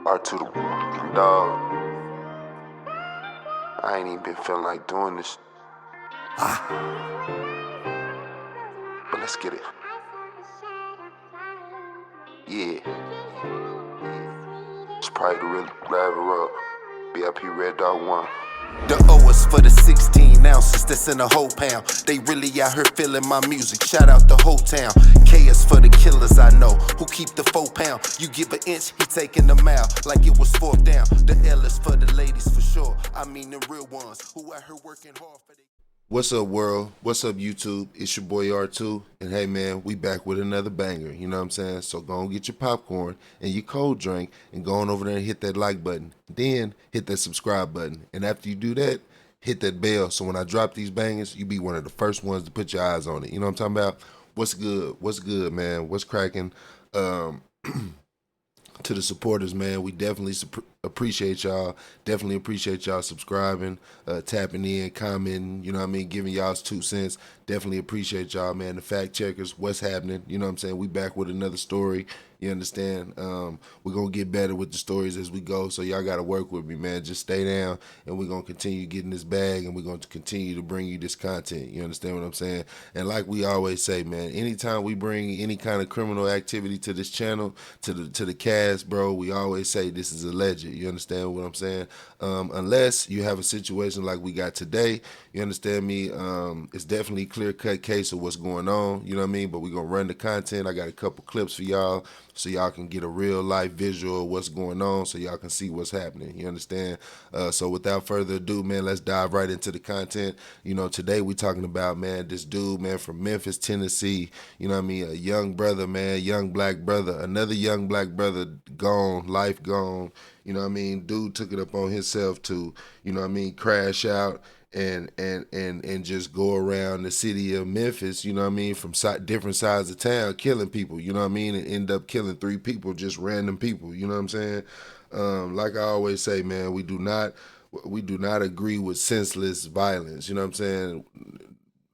R2 the dog. I ain't even been feeling like doing this. But let's get it. Yeah. It's probably the real level up. BIP Red Dog 1. The O is for the 16 ounces that's in the whole pound. They really out here feeling my music. Shout out the whole town. K is for the killers I know who keep the 4 pound. You give an inch, he taking the mile like it was 4th down. The L is for the ladies for sure. I mean the real ones who out here working hard for they. What's up, world? What's up, YouTube? It's your boy R2, and hey, man, we back with another banger, you know what I'm saying? So go and get your popcorn and your cold drink and go on over there and hit that like button. Then hit that subscribe button. And after you do that, hit that bell so when I drop these bangers, you be one of the first ones to put your eyes on it. You know what I'm talking about? What's good? What's good, man? What's cracking? To the supporters, man, we definitely appreciate y'all. Definitely appreciate y'all subscribing, tapping in, commenting, you know what I mean, giving y'all's 2 cents. Definitely appreciate y'all, man. The fact checkers, what's happening? You know what I'm saying? We back with another story. You understand? We're going to get better with the stories as we go, so y'all got to work with me, man. Just stay down, and we're going to continue getting this bag, and we're going to continue to bring you this content. You understand what I'm saying? And like we always say, man, anytime we bring any kind of criminal activity to this channel, to the cast, bro, we always say this is alleged. You understand what I'm saying? Unless you have a situation like we got today, you understand me? It's definitely a clear-cut case of what's going on, you know what I mean? But we're going to run the content. I got a couple clips for y'all so y'all can get a real-life visual of what's going on so y'all can see what's happening, you understand? So without further ado, man, let's dive right into the content. You know, today we talking about, man, this dude, man, from Memphis, Tennessee, you know what I mean? A young brother, man, young black brother, another young black brother gone, life gone. You know what I mean? Dude took it upon himself to, you know what I mean, crash out and just go around the city of Memphis, you know what I mean, from different sides of town, killing people, you know what I mean, and end up killing 3 people, just random people, you know what I'm saying? Like I always say, man, we do not agree with senseless violence, you know what I'm saying?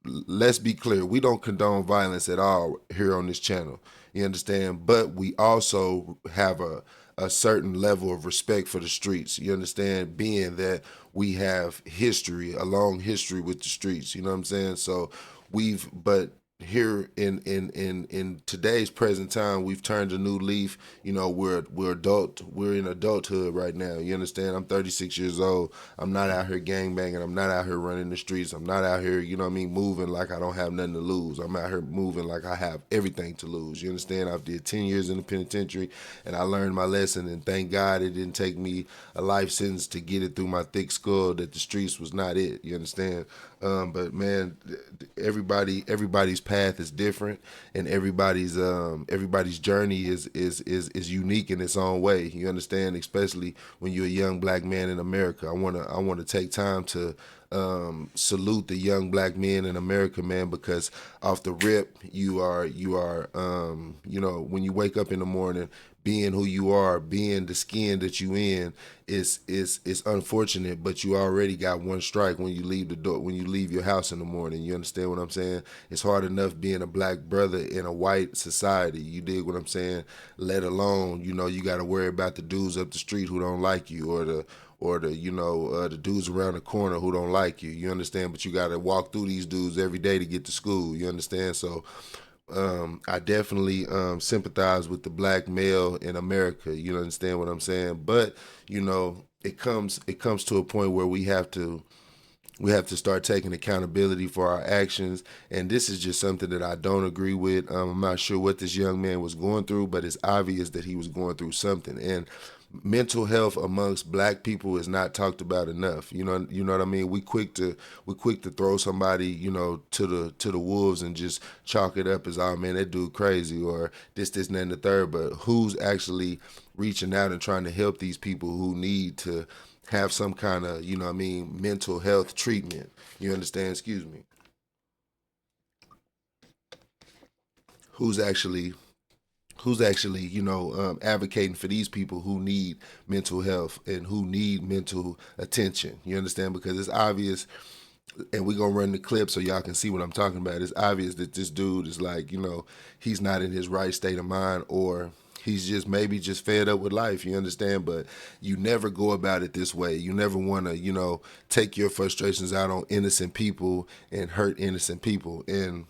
Let's be clear, we don't condone violence at all here on this channel, you understand? But we also have a certain level of respect for the streets, you understand, being that we have history, a long history with the streets, you know what I'm saying? So but here in today's present time, we've turned a new leaf. You know, we're in adulthood right now. You understand? I'm 36 years old. I'm not out here gangbanging. I'm not out here running the streets. I'm not out here, you know what I mean, moving like I don't have nothing to lose. I'm out here moving like I have everything to lose. You understand? I've did 10 years in the penitentiary, and I learned my lesson, and thank God it didn't take me a life sentence to get it through my thick skull that the streets was not it. You understand? But man, everybody's path is different, and everybody's journey is unique in its own way. You understand? Especially when you're a young black man in America. I wanna take time to salute the young black men in America, man, because off the rip, you are you know, when you wake up in the morning, being who you are, being the skin that you in is unfortunate, but you already got 1 strike when you leave the door, when you leave your house in the morning. You understand what I'm saying? It's hard enough being a black brother in a white society. You dig what I'm saying? Let alone, you know, you got to worry about the dudes up the street who don't like you, or the you know the dudes around the corner who don't like you. You understand? But you got to walk through these dudes every day to get to school. You understand? So I definitely sympathize with the black male in America. You understand what I'm saying? But you know, it comes to a point where we have to start taking accountability for our actions, and this is just something that I don't agree with. I'm not sure what this young man was going through, but it's obvious that he was going through something. And mental health amongst black people is not talked about enough. You know what I mean? We quick to throw somebody, you know, to the wolves and just chalk it up as, oh man, that dude crazy, or this, and then the third. But who's actually reaching out and trying to help these people who need to have some kind of, you know what I mean, mental health treatment? You understand? Excuse me. Who's actually you know, advocating for these people who need mental health and who need mental attention? You understand? Because it's obvious, and we're gonna run the clip so y'all can see what I'm talking about. It's obvious that this dude is like, you know, he's not in his right state of mind, or he's just maybe just fed up with life, you understand? But you never go about it this way. You never want to, take your frustrations out on innocent people and hurt innocent people. And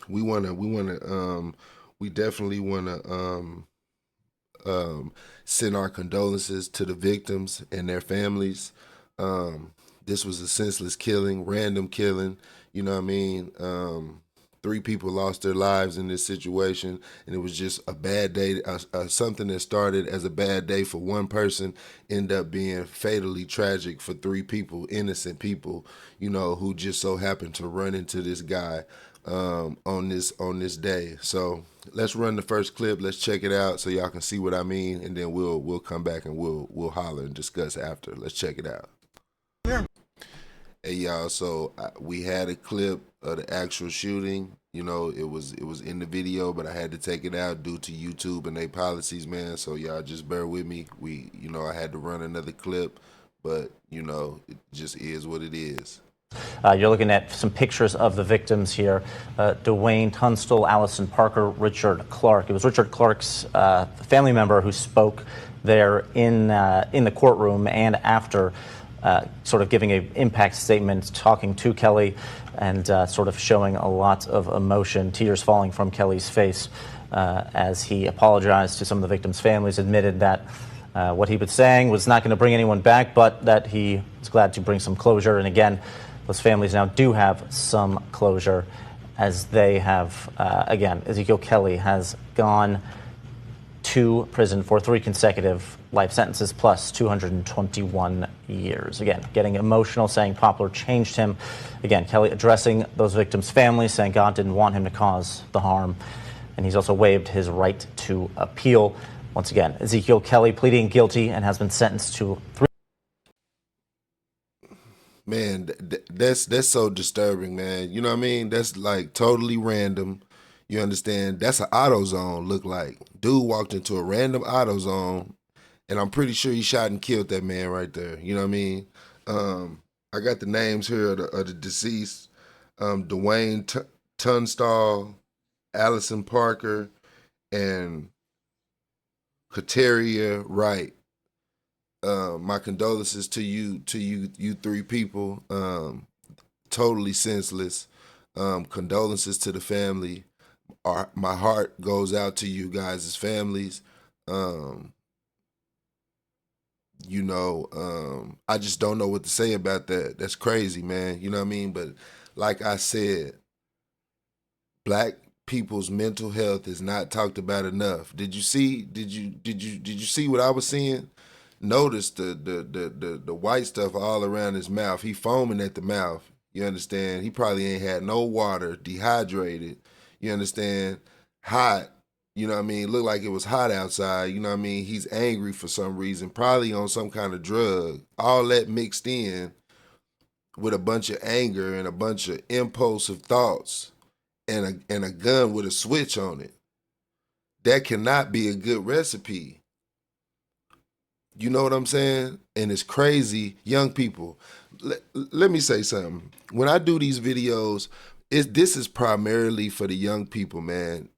we definitely want to send our condolences to the victims and their families. This was a senseless killing, random killing. You know what I mean? 3 people lost their lives in this situation, and it was just a bad day. Something that started as a bad day for one person ended up being fatally tragic for 3 people, innocent people, who just so happened to run into this guy on this day. So let's run the first clip. Let's check it out so y'all can see what I mean, and then we'll come back and we'll holler and discuss after. Let's check it out. Hey y'all, so we had a clip of the actual shooting. It was in the video, but I had to take it out due to YouTube and their policies, man. So y'all just bear with me. I had to run another clip, but it just is what it is. You're looking at some pictures of the victims here. Dwayne Tunstall, Allison Parker, Richard Clark. It was Richard Clark's family member who spoke there in the courtroom and after, sort of giving an impact statement, talking to Kelly, and sort of showing a lot of emotion, tears falling from Kelly's face as he apologized to some of the victims' families, admitted that what he was saying was not going to bring anyone back, but that he was glad to bring some closure. And again, those families now do have some closure, as they have, again, Ezekiel Kelly has gone to prison for 3 consecutive life sentences plus 221 years. Again, getting emotional, saying Poplar changed him. Again, Kelly addressing those victims' families, saying God didn't want him to cause the harm. And he's also waived his right to appeal. Once again, Ezekiel Kelly pleading guilty and has been sentenced to 3. Man, that's so disturbing, man. You know what I mean? That's like totally random. You understand? That's an AutoZone look like. Dude walked into a random AutoZone, and I'm pretty sure he shot and killed that man right there. You know what I mean? I got the names here of the deceased. Dwayne Tunstall, Allison Parker, and Kateria Wright. My condolences to you 3 people. Totally senseless. Condolences to the family. My heart goes out to you guys' families. I just don't know what to say about that. That's crazy, man. You know what I mean? But like I said, Black people's mental health is not talked about enough. Did you see what I was seeing? Notice the white stuff all around his mouth. He foaming at the mouth. You understand? He probably ain't had no water, dehydrated. You understand? Hot. You know what I mean? Looked like it was hot outside. You know what I mean? He's angry for some reason, probably on some kind of drug. All that mixed in with a bunch of anger and a bunch of impulsive thoughts and a gun with a switch on it. That cannot be a good recipe. You know what I'm saying? And it's crazy. Young people, let me say something. When I do these videos, this is primarily for the young people, man.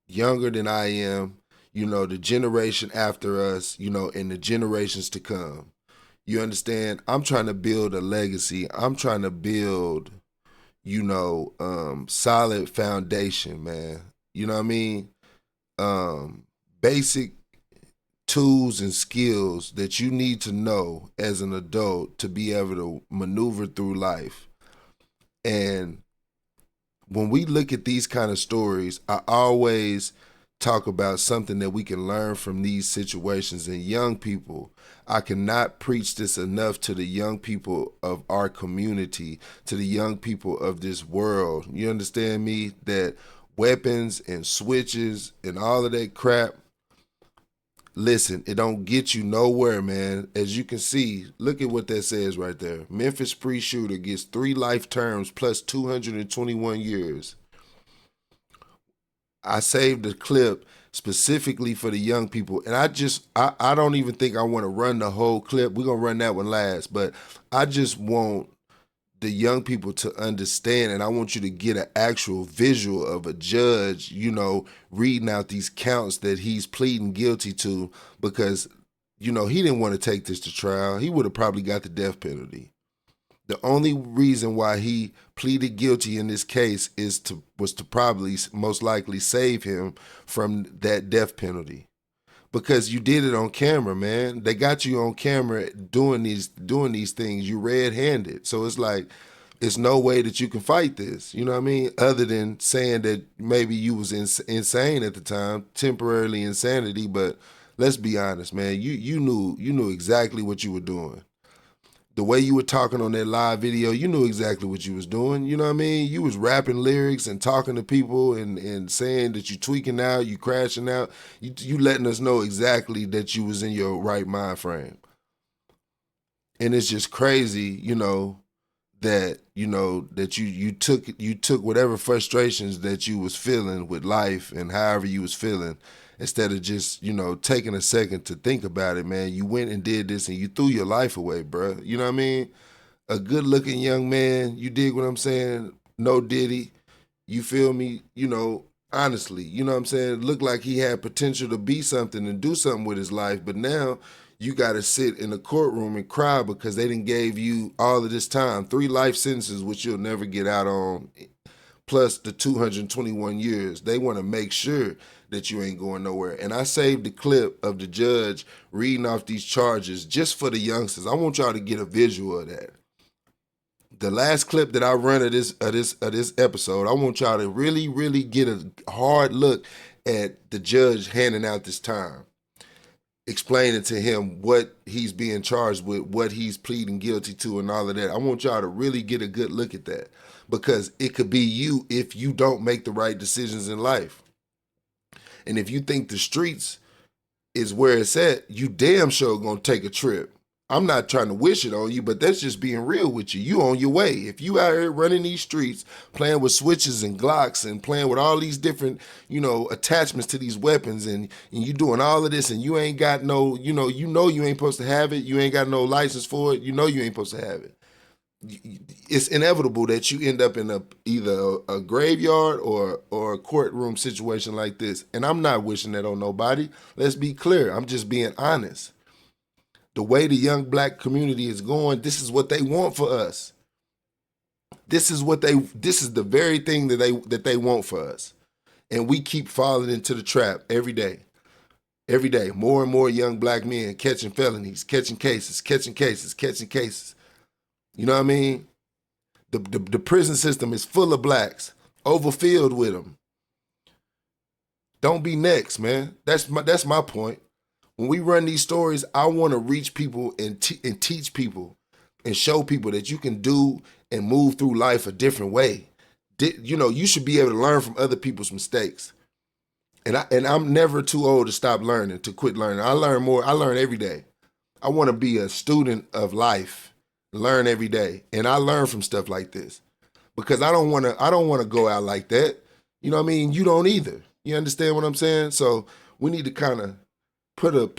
Younger than I am, the generation after us, and the generations to come. You understand? I'm trying to build a legacy. I'm trying to build, solid foundation, man. You know what I mean? Basic tools and skills that you need to know as an adult to be able to maneuver through life. And when we look at these kind of stories, I always talk about something that we can learn from these situations. And young people, I cannot preach this enough to the young people of our community, to the young people of this world. You understand me? That weapons and switches and all of that crap, listen, it don't get you nowhere, man. As you can see, look at what that says right there. Memphis pre-shooter gets 3 life terms plus 221 years. I saved the clip specifically for the young people. And I don't even think I want to run the whole clip. We're going to run that one last. But I just want the young people to understand, and I want you to get an actual visual of a judge, you know, reading out these counts that he's pleading guilty to, because, you know, he didn't want to take this to trial. He would have probably got the death penalty. The only reason why he pleaded guilty in this case was to probably most likely save him from that death penalty. Because you did it on camera, man. They got you on camera doing these things. You red-handed. So it's like, it's no way that you can fight this. You know what I mean? Other than saying that maybe you was insane at the time, temporarily insanity. But let's be honest, man. You knew exactly what you were doing. The way you were talking on that live video, you knew exactly what you was doing. You know what I mean? You was rapping lyrics and talking to people and saying that you tweaking out, you crashing out. You letting us know exactly that you was in your right mind frame. And it's just crazy, you know, that you took whatever frustrations that you was feeling with life and however you was feeling, instead of just, you know, taking a second to think about it, man. You went and did this and you threw your life away, bro. You know what I mean? A good-looking young man, you dig what I'm saying? No Diddy, you feel me? You know, honestly, you know what I'm saying? Looked like he had potential to be something and do something with his life, but now you got to sit in a courtroom and cry because they done gave you all of this time, 3 life sentences, which you'll never get out on, plus the 221 years. They want to make sure that you ain't going nowhere. And I saved the clip of the judge reading off these charges just for the youngsters. I want y'all to get a visual of that. The last clip that I run of this episode, I want y'all to really, really get a hard look at the judge handing out this time, explaining to him what he's being charged with, what he's pleading guilty to, and all of that. I want y'all to really get a good look at that, because it could be you if you don't make the right decisions in life. And if you think the streets is where it's at, you damn sure gonna take a trip. I'm not trying to wish it on you, but that's just being real with you. You on your way. If you out here running these streets, playing with switches and Glocks and playing with all these different, you know, attachments to these weapons, and you doing all of this and you ain't got no, you know you ain't supposed to have it, you ain't got no license for it, you know you ain't supposed to have it. It's inevitable that you end up in either a graveyard or a courtroom situation like this. And I'm not wishing that on nobody. Let's be clear. I'm just being honest. The way the young black community is going, this is what they want for us. This is the very thing that they want for us. And we keep falling into the trap every day. Every day, more and more young black men catching felonies, catching cases. You know what I mean? The prison system is full of blacks, overfilled with them. Don't be next, man. That's my point. When we run these stories, I want to reach people and teach people and show people that you can do and move through life a different way. You know, you should be able to learn from other people's mistakes. And I'm never too old to stop learning, to quit learning. I learn more. I learn every day. I want to be a student of life. Learn every day. And I learn from stuff like this, because I don't want to go out like that. You know what I mean? You don't either. You understand what I'm saying? So we need to kind of put a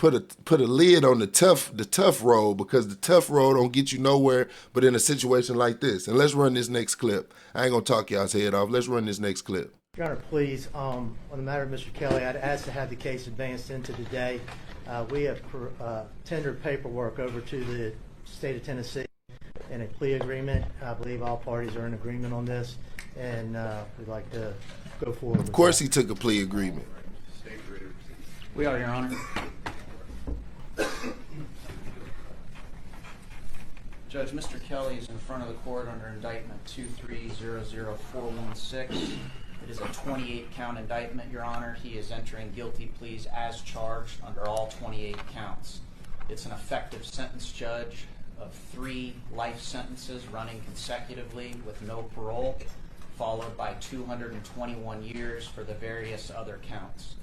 lid on the tough road, because the tough road don't get you nowhere but in a situation like this. And let's run this next clip. I ain't gonna talk y'all's head off. Let's run this next clip. Your Honor, please, on the matter of Mr. Kelly, I'd ask to have the case advanced into today. We have tendered paperwork over to the state of Tennessee in a plea agreement. I believe all parties are in agreement on this, and we'd like to go forward with Of course that. he took a plea agreement. We are, Your Honor. Judge, Mr. Kelly is in front of the court under indictment 2300416. It is a 28-count indictment, Your Honor. He is entering guilty pleas as charged under all 28 counts. It's an effective sentence, Judge, of 3 life sentences running consecutively with no parole, followed by 221 years for the various other counts.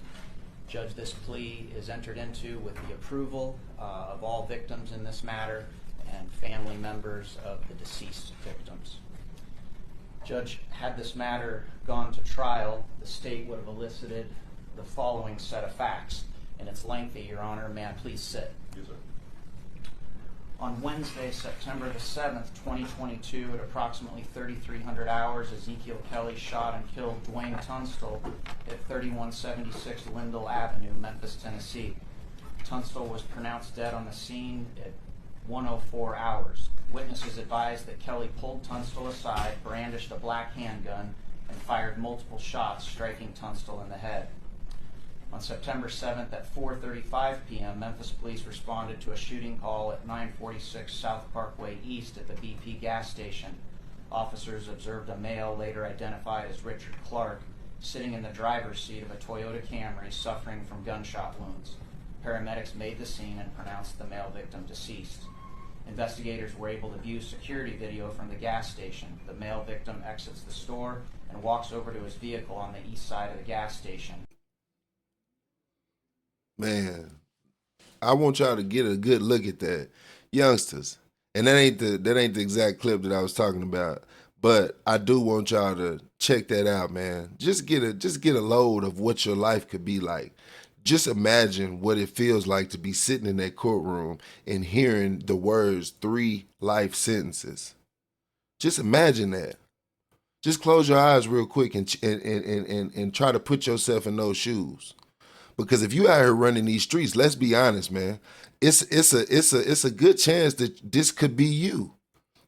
Judge, this plea is entered into with the approval of all victims in this matter and family members of the deceased victims. Judge, had this matter gone to trial, the state would have elicited the following set of facts, and it's lengthy, Your Honor. May I please sit? Yes, sir. On Wednesday, September the 7th, 2022, at approximately 3,300 hours, Ezekiel Kelly shot and killed Dwayne Tunstall at 3176 Lindell Avenue, Memphis, Tennessee. Tunstall was pronounced dead on the scene at 1:04 hours. Witnesses advised that Kelly pulled Tunstall aside, brandished a black handgun, and fired multiple shots, striking Tunstall in the head. On September 7th at 4:35 p.m., Memphis police responded to a shooting call at 946 South Parkway East at the BP gas station. Officers observed a male, later identified as Richard Clark, sitting in the driver's seat of a Toyota Camry, suffering from gunshot wounds. Paramedics made the scene and pronounced the male victim deceased. Investigators were able to view security video from the gas station. The male victim exits the store and walks over to his vehicle on the east side of the gas station. Man, I want y'all to get a good look at that, youngsters. And that ain't the exact clip that I was talking about, but I do want y'all to check that out, man. Just get a load of what your life could be like. Just imagine what it feels like to be sitting in that courtroom and hearing the words 3 life sentences. Just imagine that. Just close your eyes real quick and try to put yourself in those shoes. Because if you out here running these streets, let's be honest, man, it's a good chance that this could be you,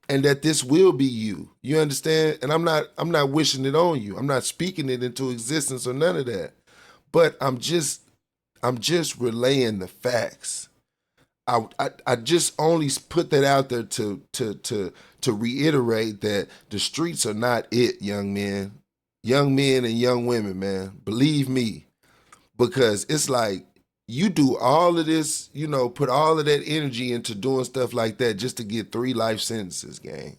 and that this will be you. You understand? And I'm not wishing it on you. I'm not speaking it into existence or none of that. But I'm just relaying the facts. I just only put that out there to reiterate that the streets are not it, young men and young women, man. Believe me. Because it's like you do all of this, put all of that energy into doing stuff like that just to get 3 life sentences, gang.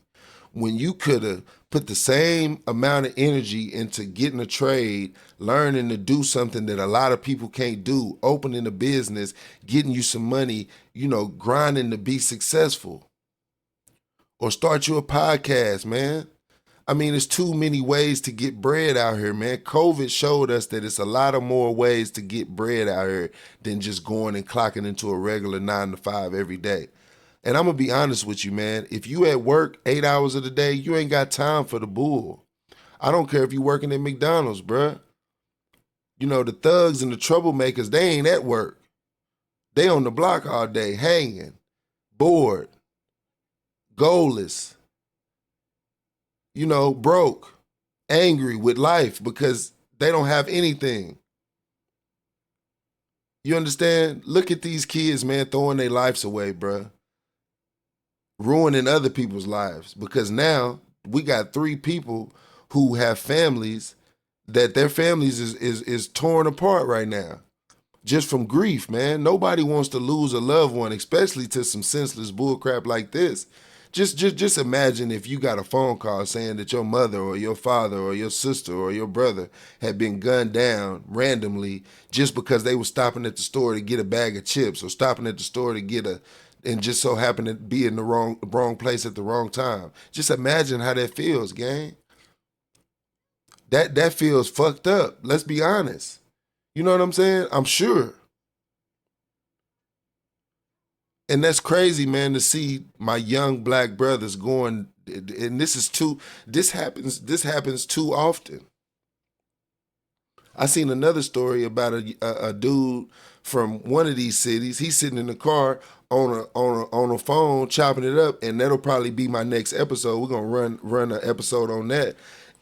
When you could have put the same amount of energy into getting a trade, learning to do something that a lot of people can't do, opening a business, getting you some money, grinding to be successful. Or start you a podcast, man. I mean, there's too many ways to get bread out here, man. COVID showed us that it's a lot of more ways to get bread out here than just going and clocking into a regular 9 to 5 every day. And I'm going to be honest with you, man. If you at work 8 hours of the day, you ain't got time for the bull. I don't care if you working at McDonald's, bruh. The thugs and the troublemakers, they ain't at work. They on the block all day, hanging, bored, goalless. Broke, angry with life because they don't have anything. You understand? Look at these kids, man, throwing their lives away, bruh. Ruining other people's lives because now we got 3 people who have families that their families is torn apart right now. Just from grief, man. Nobody wants to lose a loved one, especially to some senseless bullcrap like this. Just imagine if you got a phone call saying that your mother or your father or your sister or your brother had been gunned down randomly just because they were stopping at the store to get a bag of chips or stopping at the store to get and just so happened to be in the wrong place at the wrong time. Just imagine how that feels, gang. That feels fucked up. Let's be honest. You know what I'm saying? I'm sure. And that's crazy, man, to see my young black brothers going, and this happens too often. I seen another story about a dude from one of these cities. He's sitting in the car on a phone chopping it up, and that'll probably be my next episode. We're gonna run an episode on that,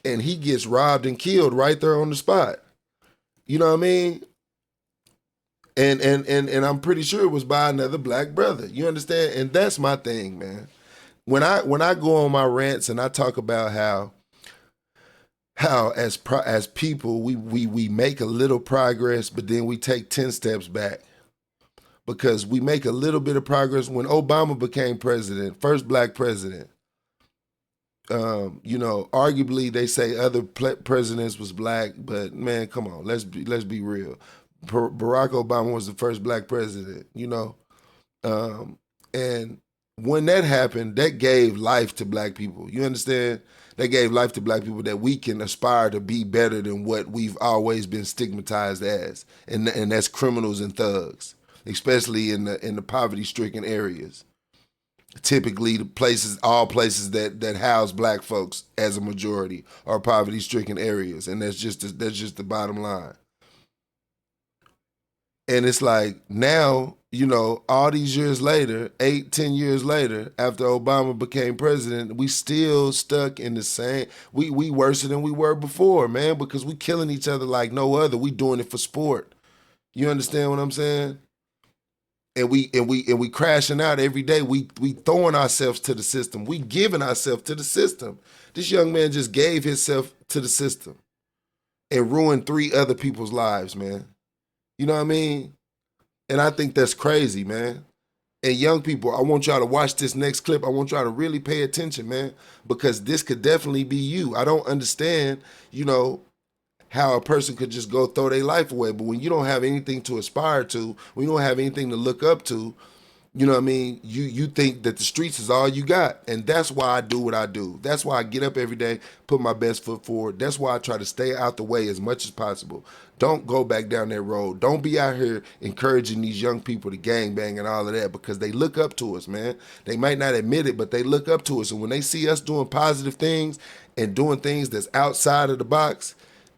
and he gets robbed and killed right there on the spot. You know what I mean? And I'm pretty sure it was by another black brother. You understand? And that's my thing, man. When I go on my rants and I talk about how as people we make a little progress, but then we take 10 steps back. Because we make a little bit of progress. When Obama became president, first black president, arguably they say other presidents was black, but man, come on, let's be real. Barack Obama was the first black president, and when that happened, that gave life to black people. You understand? That gave life to black people that we can aspire to be better than what we've always been stigmatized as, and that's criminals and thugs, especially in the poverty-stricken areas. Typically, all places that house black folks as a majority are poverty-stricken areas, and that's just the bottom line. And it's like now, all these years later, 8-10 years later, after Obama became president, we still stuck in the same. We worse than we were before, man, because we killing each other like no other. We doing it for sport. You understand what I'm saying? And we crashing out every day. We throwing ourselves to the system. We giving ourselves to the system. This young man just gave himself to the system and ruined 3 other people's lives, man. You know what I mean? And I think that's crazy, man. And young people, I want y'all to watch this next clip. I want y'all to really pay attention, man, because this could definitely be you. I don't understand, how a person could just go throw their life away. But when you don't have anything to aspire to, when you don't have anything to look up to, you know what I mean? You think that the streets is all you got. And that's why I do what I do. That's why I get up every day, put my best foot forward. That's why I try to stay out the way as much as possible. Don't go back down that road. Don't be out here encouraging these young people to gangbang and all of that, because they look up to us, man. They might not admit it, but they look up to us. And when they see us doing positive things and doing things that's outside of the box,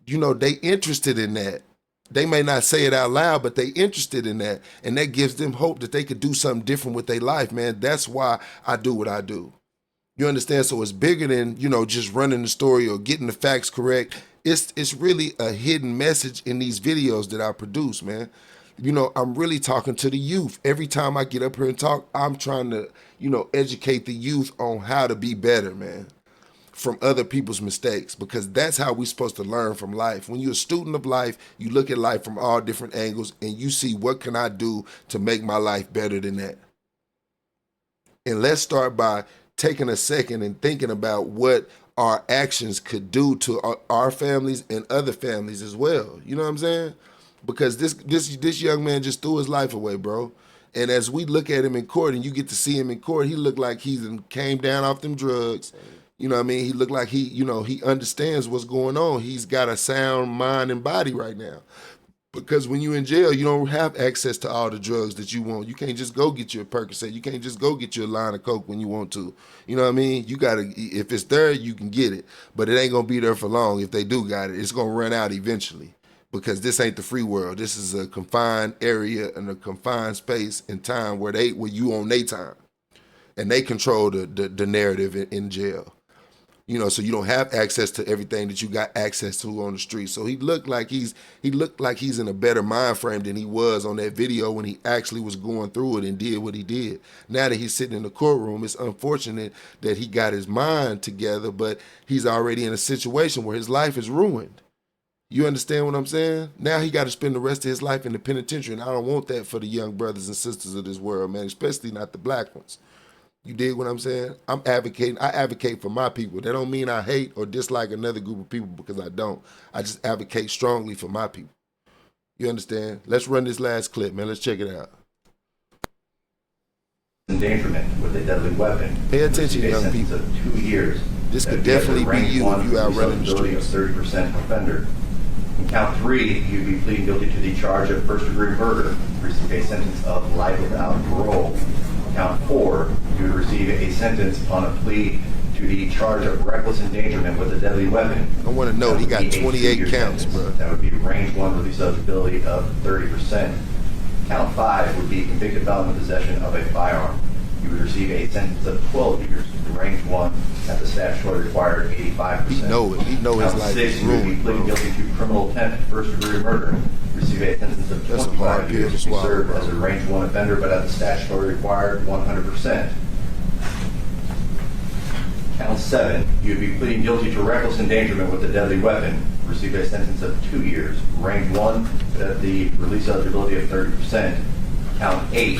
they interested in that. They may not say it out loud, but they interested in that. And that gives them hope that they could do something different with their life, man. That's why I do what I do. You understand? So it's bigger than, just running the story or getting the facts correct. It's really a hidden message in these videos that I produce, man. I'm really talking to the youth. Every time I get up here and talk, I'm trying to, educate the youth on how to be better, man, from other people's mistakes, because that's how we're supposed to learn from life. When you're a student of life, you look at life from all different angles and you see, what can I do to make my life better than that? And let's start by taking a second and thinking about what our actions could do to our families and other families as well. You know what I'm saying? Because this young man just threw his life away, bro. And as we look at him in court and you get to see him in court, he looked like he came down off them drugs. You know what I mean? He looked like he understands what's going on. He's got a sound mind and body right now. Because when you're in jail, you don't have access to all the drugs that you want. You can't just go get you a Percocet. You can't just go get you a line of Coke when you want to. You know what I mean? You got to, if it's there, you can get it. But it ain't going to be there for long. If they do got it, it's going to run out eventually. Because this ain't the free world. This is a confined area and a confined space and time where you on their time. And they control the narrative in jail. So you don't have access to everything that you got access to on the street. So he looked like he's in a better mind frame than he was on that video when he actually was going through it and did what he did. Now that he's sitting in the courtroom, it's unfortunate that he got his mind together, but he's already in a situation where his life is ruined. You understand what I'm saying? Now he got to spend the rest of his life in the penitentiary, and I don't want that for the young brothers and sisters of this world, man, especially not the black ones. You dig what I'm saying? I advocate for my people. That don't mean I hate or dislike another group of people, because I don't. I just advocate strongly for my people. You understand? Let's run this last clip, man. Let's check it out. Endangerment with a deadly weapon. Pay attention, young people. Of 2 years. This could definitely be you if you out running the streets. 30% offender. In count 3, you'd be pleading guilty to the charge of first-degree murder, receive a sentence of life without parole. Count 4, you would receive a sentence on a plea to the charge of reckless endangerment with a deadly weapon. I want to note he got 28 counts, bro. That would be range 1 release eligibility of 30%. Count 5 would be convicted felon in possession of a firearm. You would receive a sentence of 12 years, range 1 at the statutory required 85%. He know it. He know his life is ruined. You would be pleading guilty to criminal intent, first-degree murder. Receive a sentence of 25 years to serve as a range 1 offender, but at the statutory required 100%. Count 7, you'd be pleading guilty to reckless endangerment with a deadly weapon. Receive a sentence of 2 years, range 1, but at the release eligibility of 30%. Count 8,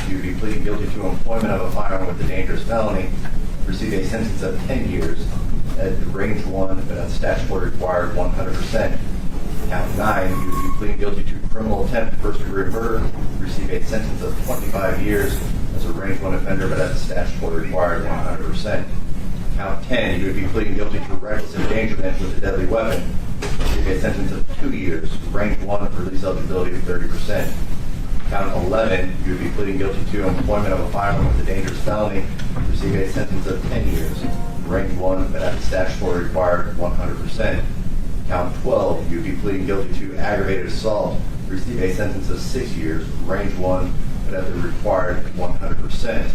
you'd be pleading guilty to employment of a firearm with a dangerous felony. Receive a sentence of 10 years at range 1, but at statutory required 100%. Count 9, you would be pleading guilty to criminal attempt first-degree murder. Receive a sentence of 25 years as a range 1 offender, but at the statutory required 100%. Count 10, you would be pleading guilty to reckless endangerment with a deadly weapon. Receive a sentence of 2 years, range 1, release eligibility of 30%. Count 11, you would be pleading guilty to employment of a firearm with a dangerous felony, receive a sentence of 10 years, range 1, but at the statutory required 100%. Count 12, you would be pleading guilty to aggravated assault, receive a sentence of 6 years, range 1, but at the required 100%.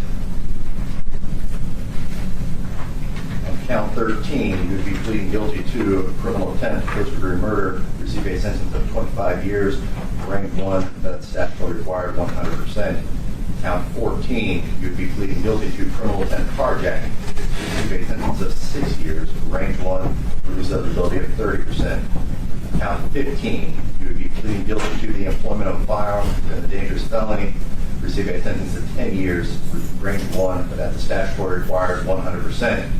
On count 13, you would be pleading guilty to criminal intent, first-degree murder, receive a sentence of 25 years, range 1, but at the statutory required 100%. Count 14, you would be pleading guilty to criminal intent carjacking, receive a sentence of 6 years, range 1, reusability of 30%. Count 15, you would be pleading guilty to the employment of a firearm and a dangerous felony, receive a sentence of 10 years, range 1, but at the statutory required 100%.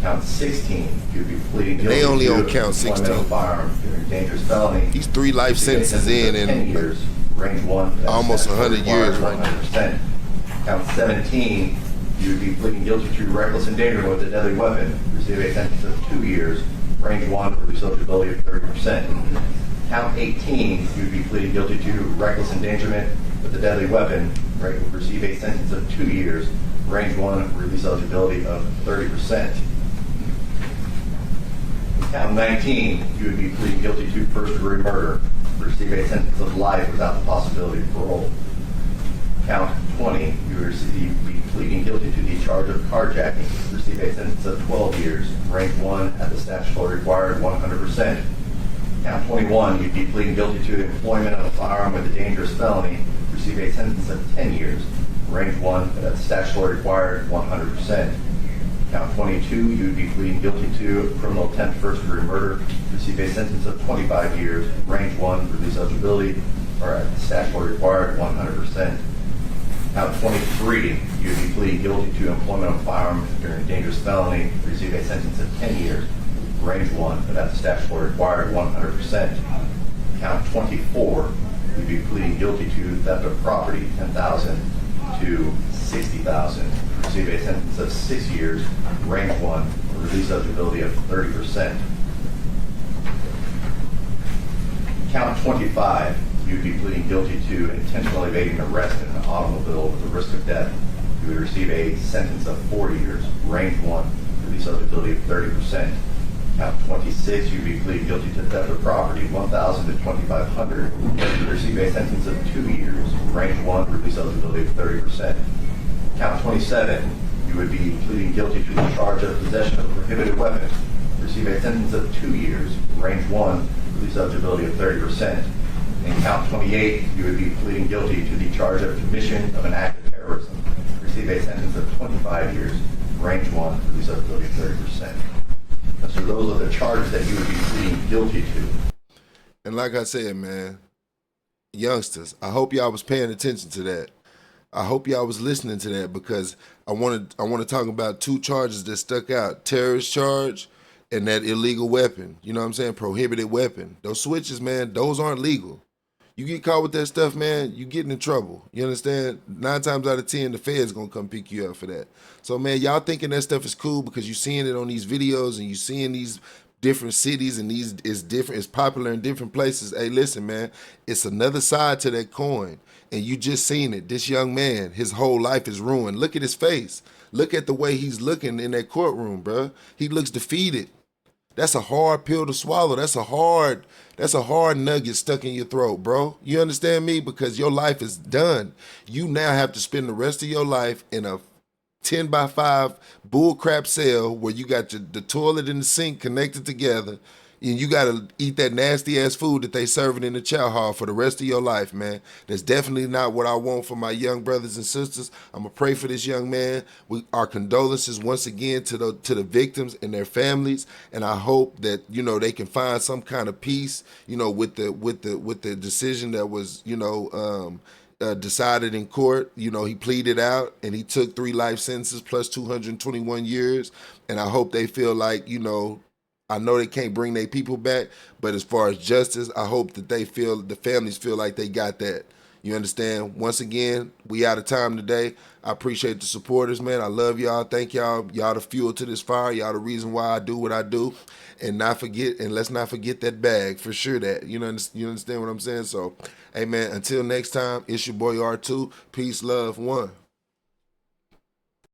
Count 16, you would be pleading guilty They only to on count employment of a 16. firearm and a dangerous felony. He's 3 life receive a sentences sentence of in 10 and years, range 1, but at the almost statutory 100 years required right now. 100%. Count 17, you would be pleading guilty to reckless endangerment with a deadly weapon, receive a sentence of 2 years, range 1, for eligibility of 30%. Count 18, you would be pleading guilty to reckless endangerment with a deadly weapon, receive a sentence of 2 years, range 1, release eligibility of 30%. Count 19, you would be pleading guilty to first-degree murder, receive a sentence of life without the possibility of parole. Count 20, you would be pleading guilty to the charge of carjacking, receive a sentence of 12 years, rank 1 at the statutory required 100%. Count 21, you'd be pleading guilty to the employment of a firearm with a dangerous felony, receive a sentence of 10 years, rank 1 but at the statutory required 100%. Count 22, you would be pleading guilty to criminal intent first-degree murder, receive a sentence of 25 years, range 1, release eligibility, or at the statutory required 100%. Count 23, you would be pleading guilty to employment of a firearm during a dangerous felony, receive a sentence of 10 years, range 1, but at the statutory required 100%. Count 24, you'd be pleading guilty to theft of property, $10,000 to $60,000. Receive a sentence of 6 years, rank 1, release eligibility of 30%. Count 25, you'd be pleading guilty to intentionally evading arrest in an automobile with the risk of death. You would receive a sentence of 4 years, range 1, release eligibility of 30%. Count 26, you'd be pleading guilty to theft of property, $1,000 to $2,500. You would receive a sentence of 2 years, range 1, release eligibility of 30%. Count 27, you would be pleading guilty to the charge of possession of a prohibited weapon. Receive a sentence of 2 years, range 1, release eligibility of 30%. And count 28, you would be pleading guilty to the charge of commission of an act of terrorism. Receive a sentence of 25 years, range 1, release eligibility of 30%. So those are the charges that you would be pleading guilty to. And like I said, man, youngsters, I hope y'all was paying attention to that. I hope y'all was listening to that, because I want to talk about 2 charges that stuck out: terrorist charge and that illegal weapon. You know what I'm saying? Prohibited weapon. Those switches, man, those aren't legal. You get caught with that stuff, man, you getting in trouble. You understand? 9 times out of 10, the Fed's gonna come pick you up for that. So, man, y'all thinking that stuff is cool because you seeing it on these videos and you seeing these different cities and these it's popular in different places. Hey, listen, man, it's another side to that coin. And you just seen it. This young man, his whole life is ruined. Look at his face. Look at the way he's looking in that courtroom, bro. He looks defeated. That's a hard pill to swallow. That's a hard nugget stuck in your throat, bro. You understand me? Because your life is done. You now have to spend the rest of your life in a 10 by 5 bullcrap cell where you got the toilet and the sink connected together, and you got to eat that nasty ass food that they serving in the chow hall for the rest of your life, man. That's definitely not what I want for my young brothers and sisters. I'm gonna pray for this young man. Our condolences once again to the victims and their families, and I hope that they can find some kind of peace, with the decision that was decided in court. He pleaded out and he took 3 life sentences plus 221 years, and I hope they feel like I know they can't bring their people back, but as far as justice, I hope that the families feel like they got that. You understand? Once again, we out of time today. I appreciate the supporters, man. I love y'all. Thank y'all. Y'all the fuel to this fire. Y'all the reason why I do what I do. And let's not forget that bag for sure. That you understand what I'm saying. So, hey man, until next time, it's your boy R2. Peace, love, one.